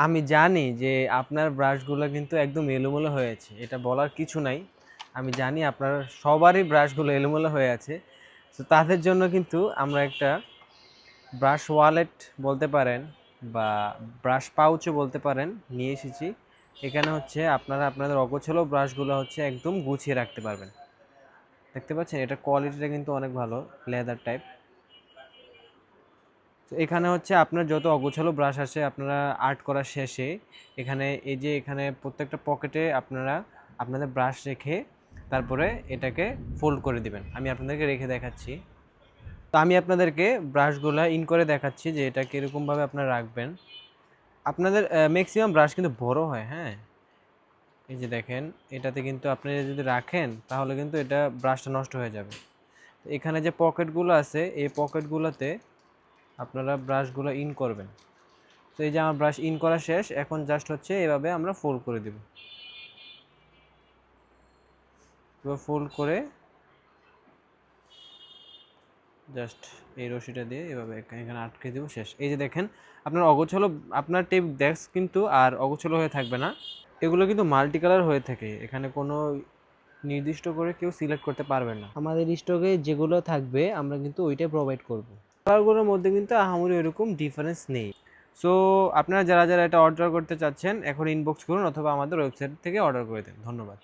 আমি জানি যে আপনার ব্রাশগুলো কিন্তু একদম এলোমেলো হয়ে আছে, এটা বলার কিছু নাই। আমি জানি আপনার সবারই ব্রাশগুলো এলোমেলো হয়ে আছে। তো তাদের জন্য কিন্তু আমরা একটা ব্রাশ ওয়ালেট বলতে পারেন বা ব্রাশ পাউচও বলতে পারেন নিয়ে এসেছি। এখানে হচ্ছে আপনারা আপনাদের অগোছালো ব্রাশগুলো হচ্ছে একদম গুছিয়ে রাখতে পারবেন। দেখতে পাচ্ছেন এটা কোয়ালিটিটা কিন্তু অনেক ভালো, লেদার টাইপ। তো এখানে হচ্ছে আপনার যত অগোছালো ব্রাশ আসে আপনারা আর্ট করার শেষে এখানে এই যে এখানে প্রত্যেকটা পকেটে আপনারা আপনাদের ব্রাশ রেখে তারপরে এটাকে ফোল্ড করে দিবেন। আমি আপনাদেরকে রেখে দেখাচ্ছি। তো আমি আপনাদেরকে ব্রাশগুলো ইন করে দেখাচ্ছি যে এটা কীরকমভাবে আপনারা রাখবেন। আপনাদের ম্যাক্সিমাম ব্রাশ কিন্তু বড় হয়, হ্যাঁ। এই যে দেখেন, এটাতে কিন্তু আপনি যদি রাখেন তাহলে কিন্তু এটা ব্রাশটা নষ্ট হয়ে যাবে। তো এখানে যে পকেটগুলো আছে এই পকেটগুলোতে আপনারা ব্রাশগুলো ইন করবেন। তো এই যে আমার ব্রাশ ইন করা শেষ, এখন জাস্ট হচ্ছে এভাবে আমরা ফোল্ড করে দেব। এবার ফোল্ড করে জাস্ট এই রশিটা দিয়ে এভাবে এখানে আটকে দেবো, শেষ। এই যে দেখেন আপনার অগোছালো আপনার টেপ ডেস্ক কিন্তু আর অগোছালো হয়ে থাকবে না। এগুলো কিন্তু মাল্টি কালার হয়ে থাকে, এখানে কোনো নির্দিষ্ট করে কেউ সিলেক্ট করতে পারবে না। আমাদের স্টকে যেগুলো থাকবে আমরা কিন্তু ওইটাই প্রোভাইড করব। কালারগুলোর মধ্যে কিন্তু আহামরি এরকম ডিফারেন্স নেই। সো আপনারা যারা যারা এটা অর্ডার করতে চাচ্ছেন এখন ইনবক্স করুন অথবা আমাদের ওয়েবসাইট থেকে অর্ডার করে দেন। ধন্যবাদ।